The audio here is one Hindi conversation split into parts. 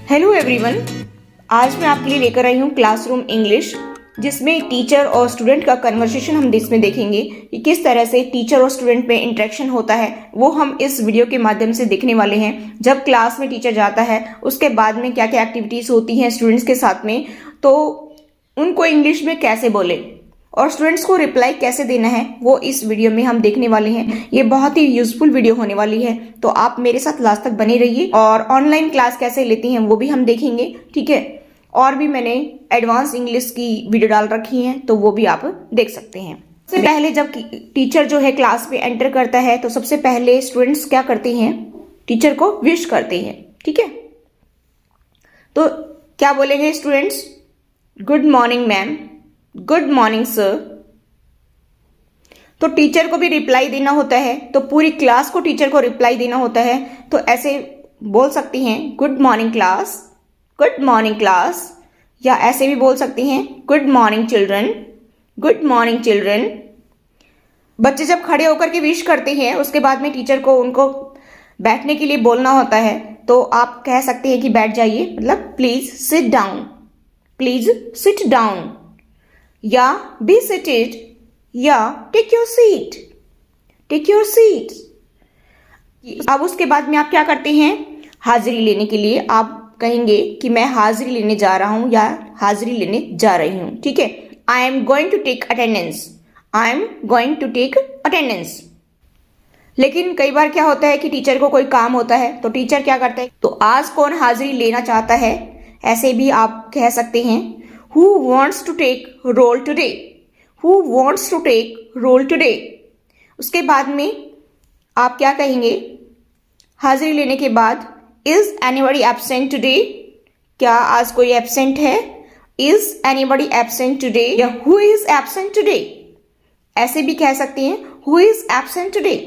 हेलो एवरीवन, आज मैं आपके लिए लेकर आई हूँ क्लासरूम इंग्लिश, जिसमें टीचर और स्टूडेंट का कन्वर्सेशन हम इसमें देखेंगे कि किस तरह से टीचर और स्टूडेंट में इंटरेक्शन होता है। वो हम इस वीडियो के माध्यम से देखने वाले हैं। जब क्लास में टीचर जाता है उसके बाद में क्या क्या एक्टिविटीज़ होती हैं स्टूडेंट्स के साथ में, तो उनको इंग्लिश में कैसे बोले और स्टूडेंट्स को रिप्लाई कैसे देना है, वो इस वीडियो में हम देखने वाले हैं। ये बहुत ही यूजफुल वीडियो होने वाली है, तो आप मेरे साथ लास्ट तक बने रहिए। और ऑनलाइन क्लास कैसे लेती हैं वो भी हम देखेंगे, ठीक है। और भी मैंने एडवांस इंग्लिश की वीडियो डाल रखी हैं, तो वो भी आप देख सकते हैं। सबसे पहले जब टीचर जो है क्लास में एंटर करता है तो सबसे पहले स्टूडेंट्स क्या करते हैं, टीचर को विश करते हैं, ठीक है। तो क्या बोलेंगे students? Good morning ma'am, good morning sir. तो टीचर को भी रिप्लाई देना होता है, तो पूरी क्लास को टीचर को रिप्लाई देना होता है। तो ऐसे बोल सकती हैं good morning class, good morning class, या ऐसे भी बोल सकती हैं good morning children, good morning children. बच्चे जब खड़े होकर के विश करते हैं उसके बाद में टीचर को उनको बैठने के लिए बोलना होता है, तो आप कह सकते हैं कि बैठ जाइए, मतलब please sit down, please sit down, या बी सीटेड, या take your seat, take your seat. अब उसके बाद में आप क्या करते हैं, हाजिरी लेने के लिए आप कहेंगे कि मैं हाजिरी लेने जा रहा हूं या हाजिरी लेने जा रही हूं, ठीक है। I am going to take attendance, I am going to take attendance. लेकिन कई बार क्या होता है कि टीचर को कोई काम होता है, तो टीचर क्या करता है, तो आज कौन हाजिरी लेना चाहता है, ऐसे भी आप कह सकते हैं Who wants to take roll today? Who wants to take roll today? उसके बाद में आप क्या कहेंगे, हाजिरी लेने के बाद Is anybody absent today? क्या आज कोई एब्सेंट है? Is anybody absent today? या Who is absent today? ऐसे भी कह सकते हैं Who is absent today?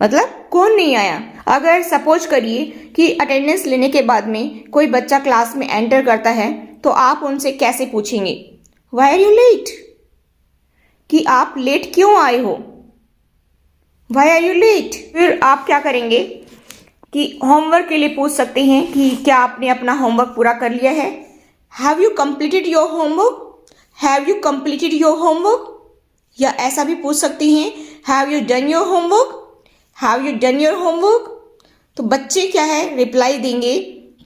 मतलब कौन नहीं आया। अगर सपोज करिए कि अटेंडेंस लेने के बाद में कोई बच्चा क्लास में एंटर करता है, तो आप उनसे कैसे पूछेंगे, Why are you late? कि आप लेट क्यों आए हो, Why are you late? फिर आप क्या करेंगे कि होमवर्क के लिए पूछ सकते हैं कि क्या आपने अपना होमवर्क पूरा कर लिया है, Have you completed your homework? Have you completed your homework? या ऐसा भी पूछ सकते हैं Have you done your homework? Have you done your homework? तो बच्चे क्या है रिप्लाई देंगे,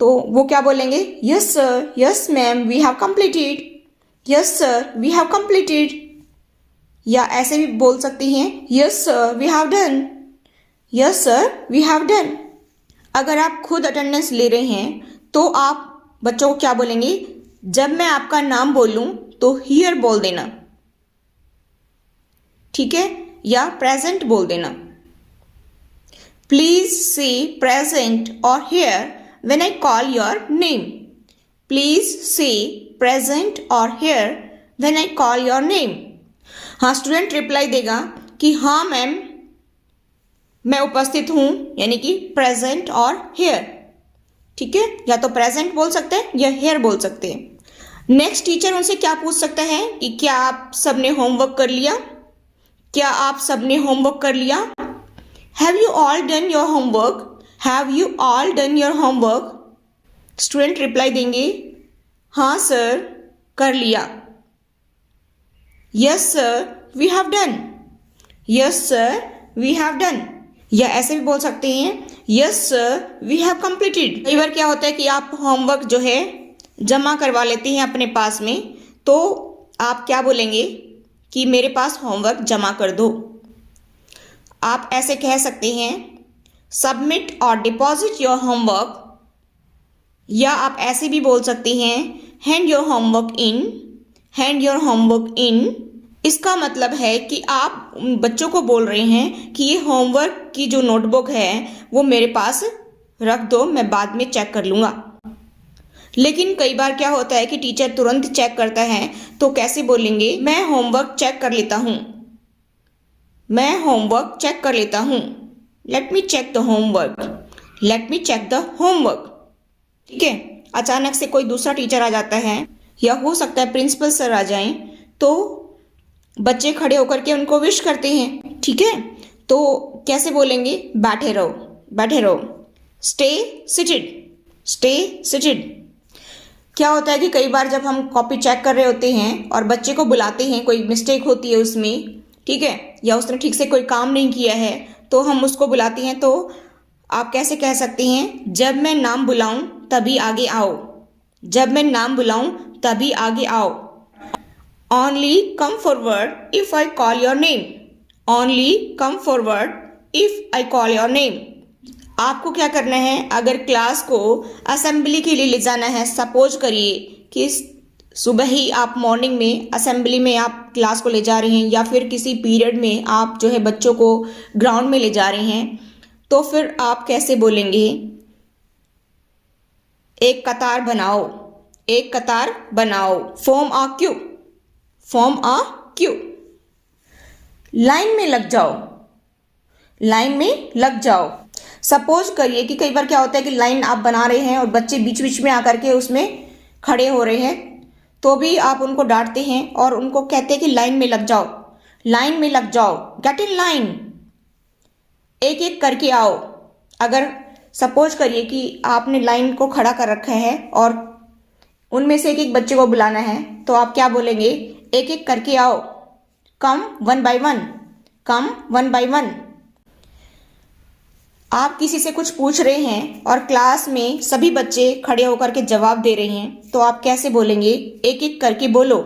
तो वो क्या बोलेंगे, yes sir, yes ma'am, we have completed, yes sir, we have completed. या ऐसे भी बोल सकते हैं yes sir, we have done, yes sir, we have done. अगर आप खुद अटेंडेंस ले रहे हैं तो आप बच्चों को क्या बोलेंगे, जब मैं आपका नाम बोलूं तो हियर बोल देना, ठीक है, या प्रेजेंट बोल देना। प्लीज से प्रेजेंट और here when I call your name. Please say present or here when I call your name. हाँ, स्टूडेंट रिप्लाई देगा कि हाँ मैम मैं उपस्थित हूँ, यानी कि प्रेजेंट और हेयर, ठीक है। या तो प्रेजेंट बोल सकते हैं या हेयर बोल सकते हैं। नेक्स्ट टीचर उनसे क्या पूछ सकता है कि क्या आप सबने होमवर्क कर लिया, क्या आप सबने होमवर्क कर लिया, Have you all done your homework? Have you all done your homework? Student reply देंगे हाँ सर कर लिया, yes sir we have done, yes sir we have done. या ऐसे भी बोल सकते हैं yes sir we have completed. कई बार क्या होता है कि आप होमवर्क जो है जमा करवा लेते हैं अपने पास में, तो आप क्या बोलेंगे कि मेरे पास होमवर्क जमा कर दो। आप ऐसे कह सकते हैं सबमिट और डिपॉजिट योर होमवर्क, या आप ऐसे भी बोल सकते हैं hand your homework in, hand your homework in. इसका मतलब है कि आप बच्चों को बोल रहे हैं कि ये होमवर्क की जो नोटबुक है वो मेरे पास रख दो, मैं बाद में चेक कर लूँगा। लेकिन कई बार क्या होता है कि टीचर तुरंत चेक करता है, तो कैसे बोलेंगे, मैं होमवर्क चेक कर लेता हूँ, मैं होमवर्क चेक कर लेता हूँ, let me check the homework, let me check the homework, ठीक है। अचानक से कोई दूसरा टीचर आ जाता है, या हो सकता है प्रिंसिपल सर आ जाएं, तो बच्चे खड़े होकर के उनको विश करते हैं, ठीक है। तो कैसे बोलेंगे, बैठे रहो, बैठे रहो, स्टे सिटेड, स्टे सिटेड। क्या होता है कि कई बार जब हम कॉपी चेक कर रहे होते हैं और बच्चे को बुलाते हैं, कोई मिस्टेक होती है उसमें, ठीक है, या उसने ठीक से कोई काम नहीं किया है, तो हम उसको बुलाते हैं। तो आप कैसे कह सकते हैं, जब मैं नाम बुलाऊं तभी आगे आओ। जब मैं नाम बुलाऊं तभी आगे आओ। Only come forward if I call your name. Only come forward if I call your name. आपको क्या करना है, अगर क्लास को असेंबली के लिए ले जाना है, सपोज करिए कि सुबह ही आप मॉर्निंग में असेंबली में आप क्लास को ले जा रहे हैं, या फिर किसी पीरियड में आप जो है बच्चों को ग्राउंड में ले जा रहे हैं, तो फिर आप कैसे बोलेंगे, एक कतार बनाओ, एक कतार बनाओ, form a Q, form a Q. Line में लग जाओ, लाइन में लग जाओ। सपोज करिए कि कई बार क्या होता है कि लाइन आप बना रहे हैं और बच्चे बीच बीच में आकर के उसमें खड़े हो रहे हैं, तो भी आप उनको डांटते हैं और उनको कहते हैं कि लाइन में लग जाओ, लाइन में लग जाओ, गेट इन लाइन, एक एक करके आओ। अगर सपोज करिए कि आपने लाइन को खड़ा कर रखा है और उनमें से एक एक बच्चे को बुलाना है, तो आप क्या बोलेंगे, एक एक करके आओ, come one by one, come one by one. आप किसी से कुछ पूछ रहे हैं और क्लास में सभी बच्चे खड़े होकर के जवाब दे रहे हैं, तो आप कैसे बोलेंगे, एक एक करके बोलो,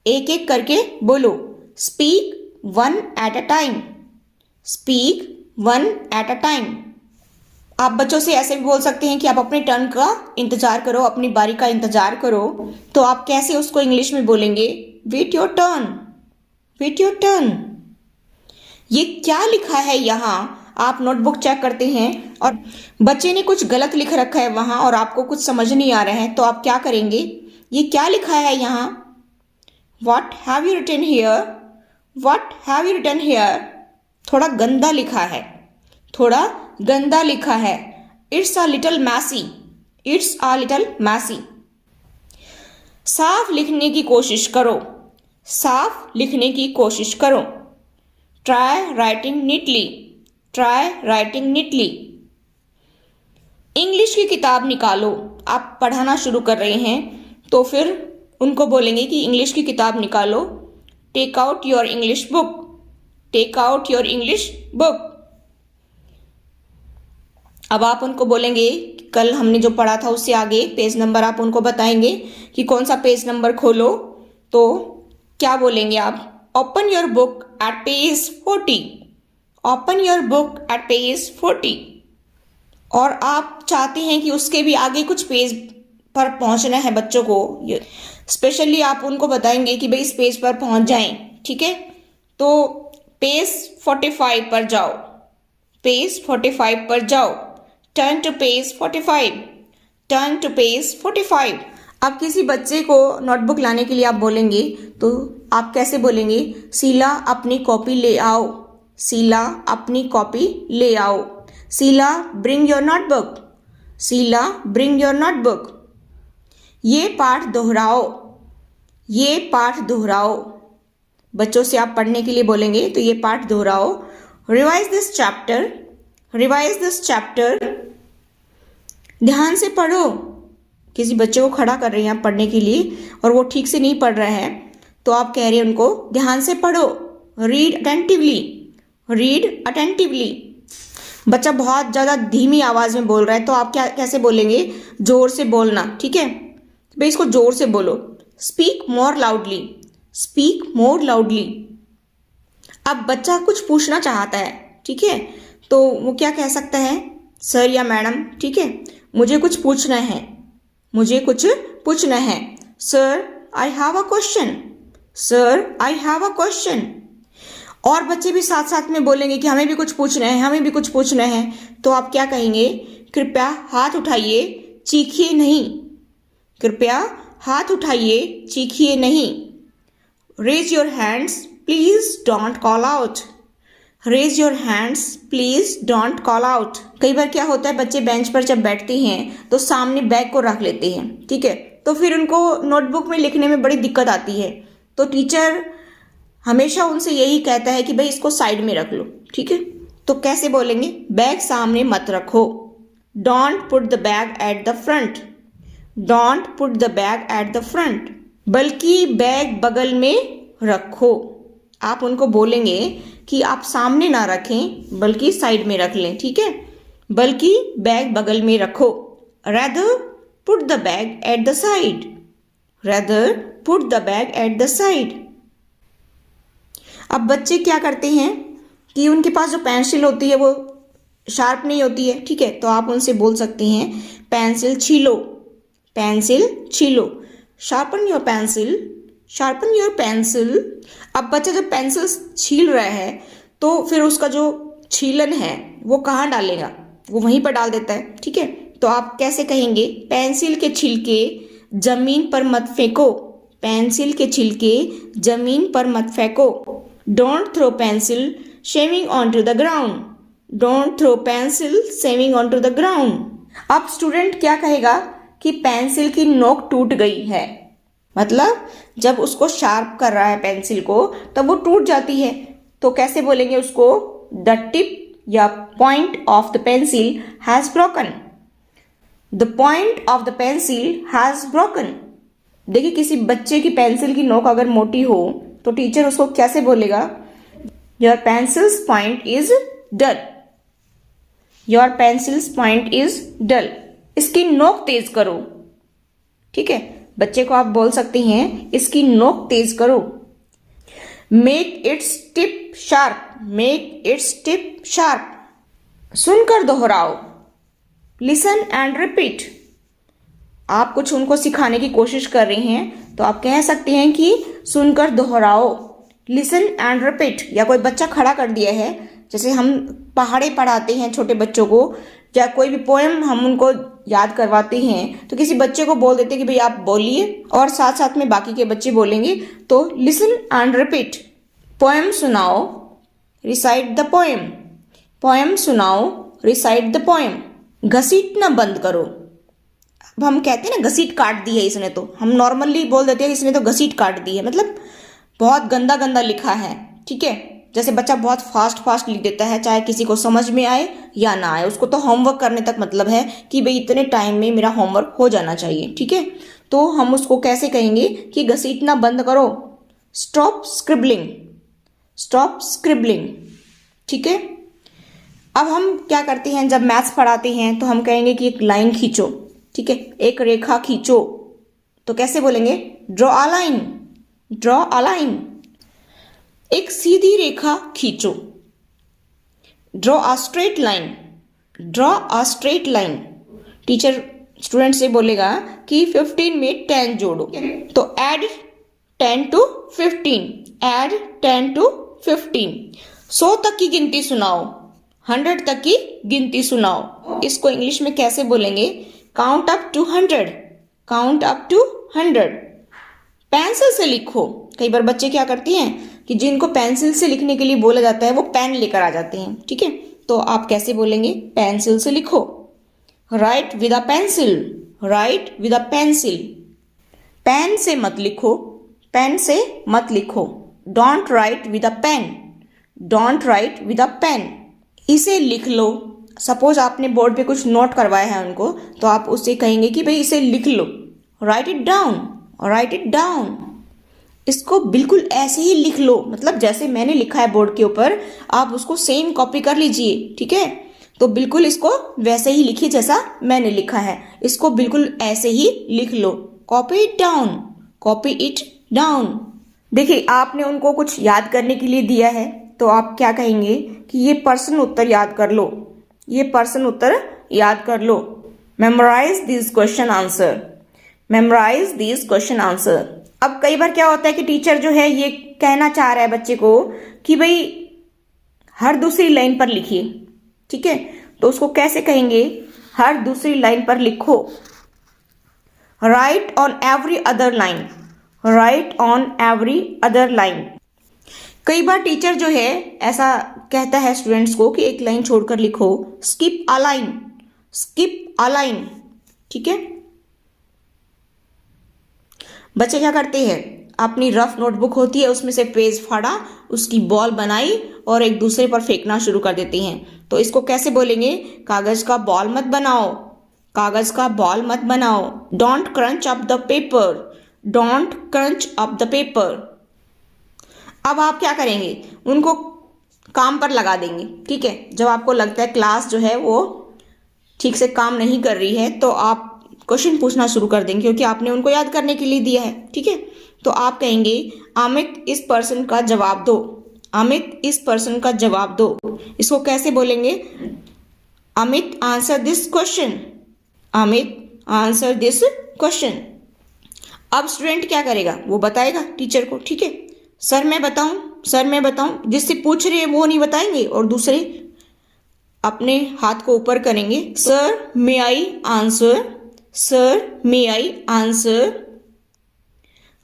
एक एक करके बोलो। Speak one at a time, speak one at a time. आप बच्चों से ऐसे भी बोल सकते हैं कि आप अपने टर्न का इंतजार करो, अपनी बारी का इंतजार करो। तो आप कैसे उसको इंग्लिश में बोलेंगे, wait your turn, wait your turn. ये क्या लिखा है यहाँ, आप नोटबुक चेक करते हैं और बच्चे ने कुछ गलत लिख रखा है वहाँ और आपको कुछ समझ नहीं आ रहा है, तो आप क्या करेंगे, ये क्या लिखा है यहाँ, what have you written here, what have you written here. थोड़ा गंदा लिखा है, थोड़ा गंदा लिखा है, it's a little messy, it's a little messy. साफ लिखने की कोशिश करो, साफ लिखने की कोशिश करो। Try writing neatly, try writing neatly. English की किताब निकालो, आप पढ़ाना शुरू कर रहे हैं, तो फिर उनको बोलेंगे कि इंग्लिश की किताब निकालो, take out your English book, take out your English book. अब आप उनको बोलेंगे, कल हमने जो पढ़ा था उससे आगे पेज नंबर आप उनको बताएंगे कि कौन सा पेज नंबर खोलो, तो क्या बोलेंगे आप, open your book at page 40, open your book at page 40। और आप चाहते हैं कि उसके भी आगे कुछ पेज पर पहुंचना है बच्चों को, स्पेशली आप उनको बताएंगे कि भाई इस पेज पर पहुंच जाएं, ठीक है। तो पेज 45 पर जाओ, पेज 45 पर जाओ, turn to page 45, turn to page 45। अब किसी बच्चे को नोटबुक लाने के लिए आप बोलेंगे, तो आप कैसे बोलेंगे, शीला अपनी कॉपी ले आओ, शीला अपनी कॉपी ले आओ। Sheela bring your notebook, Sheela bring your notebook. ये पाठ दोहराओ, ये पाठ दोहराओ। बच्चों से आप पढ़ने के लिए बोलेंगे, तो ये पाठ दोहराओ। Revise this chapter, revise this chapter. ध्यान से पढ़ो। किसी बच्चे को खड़ा कर रहे हैं आप पढ़ने के लिए और वो ठीक से नहीं पढ़ रहा है, तो आप कह रहे हैं उनको ध्यान से पढ़ो, रीड अटेंटिवली, रीड अटेंटिवली। बच्चा बहुत ज़्यादा धीमी आवाज़ में बोल रहा है, तो आप क्या कैसे बोलेंगे, ज़ोर से बोलना, ठीक है भाई, इसको ज़ोर से बोलो। Speak more loudly, speak more loudly. अब बच्चा कुछ पूछना चाहता है, ठीक है, तो वो क्या कह सकता है, सर या मैडम, ठीक है, मुझे कुछ पूछना है, मुझे कुछ पूछना है। Sir I have a question, sir I have a question. और बच्चे भी साथ साथ में बोलेंगे कि हमें भी कुछ पूछना है, हमें भी कुछ पूछना है। तो आप क्या कहेंगे, कृपया हाथ उठाइए, चीखिए नहीं, कृपया हाथ उठाइए, चीखिए नहीं। Raise your hands, please don't call out, raise your hands, please don't call out. कई बार क्या होता है, बच्चे बेंच पर जब बैठते हैं तो सामने बैग को रख लेते हैं, ठीक है, तो फिर उनको नोटबुक में लिखने में बड़ी दिक्कत आती है। तो टीचर हमेशा उनसे यही कहता है कि भाई इसको साइड में रख लो, ठीक है। तो कैसे बोलेंगे, बैग सामने मत रखो, don't put the bag at the front, don't put the bag at the front, बल्कि बैग बगल में रखो। आप उनको बोलेंगे कि आप सामने ना रखें बल्कि साइड में रख लें, ठीक है, बल्कि बैग बगल में रखो। rather put the bag at the side, rather put the bag at the side। अब बच्चे क्या करते हैं कि उनके पास जो पेंसिल होती है वो शार्प नहीं होती है, ठीक है, तो आप उनसे बोल सकते हैं पेंसिल छीलो, पेंसिल छीलो, sharpen your pencil, sharpen your pencil. अब बच्चा जब पेंसिल छील रहा है तो फिर उसका जो छीलन है वो कहाँ डालेगा, वो वहीं पर डाल देता है, ठीक है, तो आप कैसे कहेंगे, पेंसिल के छिलके जमीन पर मत फेंको, पेंसिल के छिलके जमीन पर मत फेंको। Don't throw pencil shaving on to the ground, don't throw pencil shaving on to the ground. अब स्टूडेंट क्या कहेगा कि पेंसिल की नोक टूट गई है, मतलब जब उसको शार्प कर रहा है पेंसिल को तब वो टूट जाती है, तो कैसे बोलेंगे उसको, द टिप या point of the pencil has broken, the point of the pencil has broken. देखिए किसी बच्चे की पेंसिल की नोक अगर मोटी हो तो टीचर उसको कैसे बोलेगा, your pencil's point is dull, your pencil's point is dull, इसकी नोक तेज करो, ठीक है, बच्चे को आप बोल सकते हैं इसकी नोक तेज करो। Make its tip sharp, make its tip sharp, सुनकर दोहराओ, लिसन एंड रिपीट। आप कुछ उनको सिखाने की कोशिश कर रहे हैं तो आप कह सकते हैं कि सुनकर दोहराओ, लिसन एंड रिपीट। या कोई बच्चा खड़ा कर दिया है, जैसे हम पहाड़े पढ़ाते हैं छोटे बच्चों को या कोई भी पोएम हम उनको याद करवाते हैं तो किसी बच्चे को बोल देते हैं कि भाई आप बोलिए और साथ साथ में बाकी के बच्चे बोलेंगे, तो लिसन एंड रिपीट। पोएम सुनाओ, रिसाइट द पोएम, पोएम सुनाओ, रिसाइट द पोएम। घसीटना बंद करो। अब हम कहते हैं ना घसीट काट दी है इसने, तो हम नॉर्मली बोल देते हैं इसने तो घसीट काट दी है, मतलब बहुत गंदा गंदा लिखा है, ठीक है, जैसे बच्चा बहुत फास्ट लिख देता है, चाहे किसी को समझ में आए या ना आए, उसको तो होमवर्क करने तक मतलब है कि भाई इतने टाइम में मेरा होमवर्क हो जाना चाहिए, ठीक है, तो हम उसको कैसे कहेंगे कि घसीटना बंद करो, स्टॉप स्क्रिबलिंग, स्टॉप स्क्रिबलिंग, ठीक है। अब हम क्या करते हैं जब मैथ्स पढ़ाते हैं तो हम कहेंगे कि एक लाइन खींचो, ठीक है, एक रेखा खींचो, तो कैसे बोलेंगे, draw a line, draw a line. एक सीधी रेखा खींचो, draw a straight line, draw a straight line. Teacher student से बोलेगा कि 15 में 10 जोड़ो, तो ऐड 10 to 15, ऐड 10 to 15। 100 तक की गिनती सुनाओ, 100 तक की गिनती सुनाओ। इसको इंग्लिश में कैसे बोलेंगे, count up to 100, count up to 100। Pencil से लिखो। कई बार बच्चे क्या करते हैं कि जिनको पेंसिल से लिखने के लिए बोला जाता है वो पेन लेकर आ जाते हैं, ठीक है, तो आप कैसे बोलेंगे, पेंसिल से लिखो। Write with a pencil, write with a pencil. Pen से मत लिखो, पेन से मत लिखो। Don't write with a pen, don't write with a pen. इसे लिख लो। सपोज आपने बोर्ड पे कुछ नोट करवाया है उनको, तो आप उससे कहेंगे कि भाई इसे लिख लो, write it down, write it down. इसको बिल्कुल ऐसे ही लिख लो, मतलब जैसे मैंने लिखा है बोर्ड के ऊपर आप उसको सेम कॉपी कर लीजिए, ठीक है, तो बिल्कुल इसको वैसे ही लिखिए जैसा मैंने लिखा है, इसको बिल्कुल ऐसे ही लिख लो। Copy it down, copy it down. देखिए आपने उनको कुछ याद करने के लिए दिया है तो आप क्या कहेंगे कि ये प्रश्न उत्तर याद कर लो, ये प्रश्न उत्तर याद कर लो। Memorise this question answer, memorise this question answer. अब कई बार क्या होता है कि टीचर जो है ये कहना चाह रहा है बच्चे को कि भाई हर दूसरी लाइन पर लिखिए, ठीक है, तो उसको कैसे कहेंगे, हर दूसरी लाइन पर लिखो। Right on every other line, right on every other line. कई बार टीचर जो है ऐसा कहता है स्टूडेंट्स को कि एक लाइन छोड़कर लिखो, skip a line, skip a line, ठीक है। बच्चे क्या करते हैं, अपनी रफ नोटबुक होती है उसमें से पेज फाड़ा, उसकी बॉल बनाई और एक दूसरे पर फेंकना शुरू कर देती हैं। तो इसको कैसे बोलेंगे? कागज का बॉल मत बनाओ, कागज का बॉल मत बनाओ। Don't crunch up the paper, don't crunch up the paper. अब आप क्या करेंगे? उनको काम पर लगा देंगे, ठीक है। जब आपको लगता है क्लास जो है वो ठीक से काम नहीं कर रही है तो आप क्वेश्चन पूछना शुरू कर देंगे, क्योंकि आपने उनको याद करने के लिए दिया है, ठीक है। तो आप कहेंगे अमित इस पर्सन का जवाब दो, अमित इस पर्सन का जवाब दो। इसको कैसे बोलेंगे? Amit answer this question, Amit answer this question. अब स्टूडेंट क्या करेगा? वो बताएगा टीचर को, ठीक है। सर मैं बताऊं, सर मैं बताऊं। जिससे पूछ रहे हैं वो नहीं बताएंगे और दूसरे अपने हाथ को ऊपर करेंगे। Sir may I answer, sir may I answer.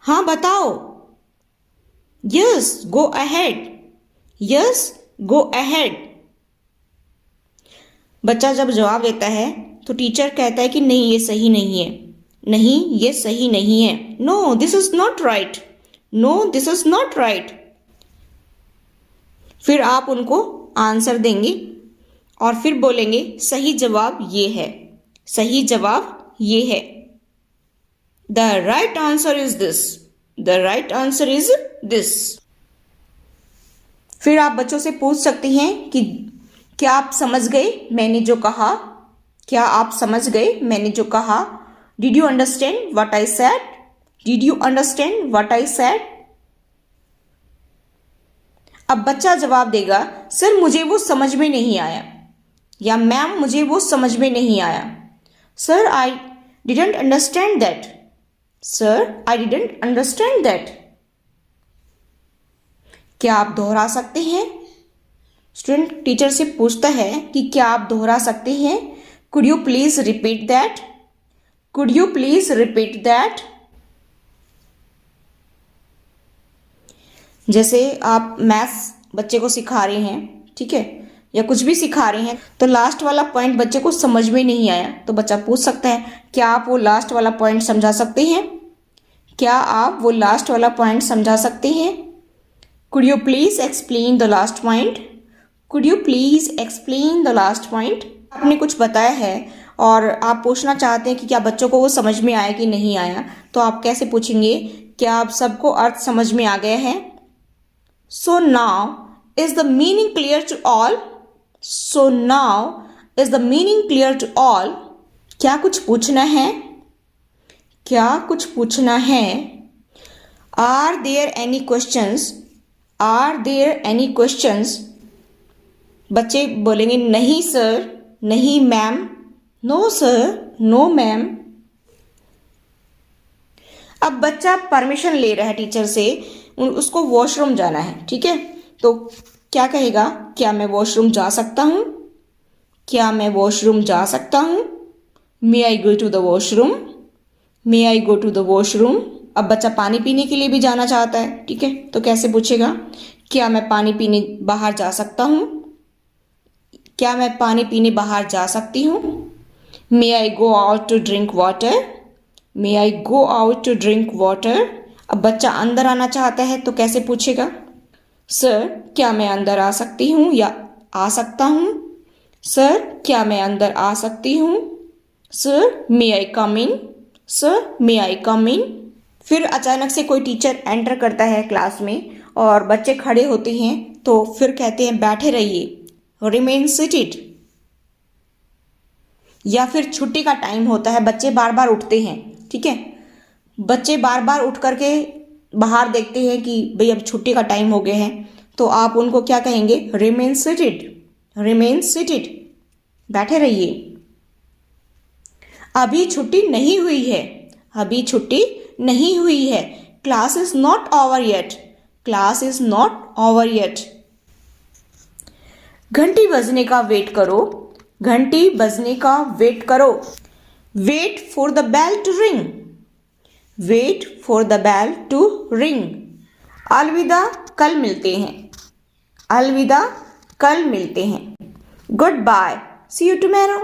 हाँ बताओ। Yes go ahead, yes go ahead. बच्चा जब जवाब देता है तो टीचर कहता है कि नहीं ये सही नहीं है, नहीं ये सही नहीं है। No this is not right, no this is not right. फिर आप उनको आंसर देंगे और फिर बोलेंगे सही जवाब ये है, सही जवाब ये है। The right answer is this, the right answer is this. फिर आप बच्चों से पूछ सकते हैं कि क्या आप समझ गए मैंने जो कहा? क्या आप समझ गए मैंने जो कहा? Did you understand what I said? Did you understand what I said? अब बच्चा जवाब देगा सर मुझे वो समझ में नहीं आया, या मैम मुझे वो समझ में नहीं आया। Sir I didn't understand that, sir I didn't understand that. क्या आप दोहरा सकते हैं? स्टूडेंट टीचर से पूछता है कि क्या आप दोहरा सकते हैं? Could you please repeat that, could you please repeat that. जैसे आप मैथ्स बच्चे को सिखा रहे हैं, ठीक है, या कुछ भी सिखा रहे हैं, तो लास्ट वाला पॉइंट बच्चे को समझ में नहीं आया तो बच्चा पूछ सकता है क्या आप वो लास्ट वाला पॉइंट समझा सकते हैं? क्या आप वो लास्ट वाला पॉइंट समझा सकते हैं? Could you please explain the last point, could you please explain the last point. आपने कुछ बताया है और आप पूछना चाहते हैं कि क्या बच्चों को वो समझ में आया कि नहीं आया, तो आप कैसे पूछेंगे? क्या आप सबको अर्थ समझ में आ गया है? So now is the meaning clear to all? So now is the meaning clear to all? क्या कुछ पूछना है? क्या कुछ पूछना है? Are there any questions? Are there any questions? बच्चे बोलेंगे नहीं सर, नहीं ma'am, no sir, no ma'am. अब बच्चा परमिशन ले रहा है टीचर से, उसको वॉशरूम जाना है, ठीक है। तो क्या कहेगा? क्या मैं वॉशरूम जा सकता हूँ? क्या मैं वॉशरूम जा सकता हूँ? May I go to the washroom, may I go to the washroom. अब बच्चा पानी पीने के लिए भी जाना चाहता है, ठीक है, तो कैसे पूछेगा? क्या मैं पानी पीने बाहर जा सकता हूँ? क्या मैं पानी पीने बाहर जा सकती हूँ? May I go out to drink water, may I go out to drink water. अब बच्चा अंदर आना चाहता है तो कैसे पूछेगा? सर क्या मैं अंदर आ सकती हूँ या आ सकता हूँ? सर क्या मैं अंदर आ सकती हूँ? सर मे आई कम इन, सर मे आई कम इन। फिर अचानक से कोई टीचर एंटर करता है क्लास में और बच्चे खड़े होते हैं तो फिर कहते हैं बैठे रहिए, रिमेन सीटेड। या फिर छुट्टी का टाइम होता है, बच्चे बार बार उठते हैं, ठीक है, बच्चे बार बार उठ करके बाहर देखते हैं कि भाई अब छुट्टी का टाइम हो गया है, तो आप उनको क्या कहेंगे? रिमेन सीटेड, रिमेन सीटेड, बैठे रहिए। अभी छुट्टी नहीं हुई है, अभी छुट्टी नहीं हुई है। Class is not over yet, class is not over yet. घंटी बजने का वेट करो, घंटी बजने का वेट करो। Wait for the bell to ring, wait for the bell to ring. अलविदा कल मिलते हैं, अलविदा कल मिलते हैं। Goodbye see you tomorrow,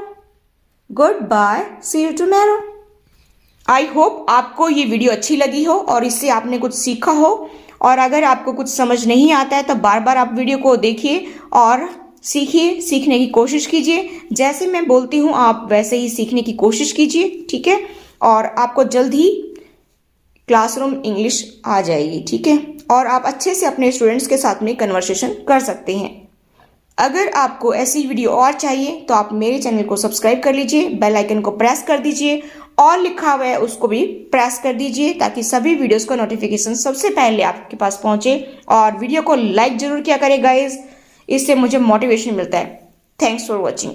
goodbye see you tomorrow. I hope आपको ये वीडियो अच्छी लगी हो और इससे आपने कुछ सीखा हो। और अगर आपको कुछ समझ नहीं आता है तो बार बार आप वीडियो को देखिए और सीखिए, सीखने की कोशिश कीजिए। जैसे मैं बोलती हूँ आप वैसे ही सीखने की कोशिश कीजिए, ठीक है। और आपको जल्द ही क्लासरूम इंग्लिश आ जाएगी, ठीक है। और आप अच्छे से अपने स्टूडेंट्स के साथ में कन्वर्सेशन कर सकते हैं। अगर आपको ऐसी वीडियो और चाहिए तो आप मेरे चैनल को सब्सक्राइब कर लीजिए, बेल आइकन को प्रेस कर दीजिए, और लिखा हुआ है उसको भी प्रेस कर दीजिए ताकि सभी वीडियोस का नोटिफिकेशन सबसे पहले आपके पास पहुंचे। और वीडियो को लाइक जरूर किया करें गाइस, इससे मुझे मोटिवेशन मिलता है। Thanks for watching.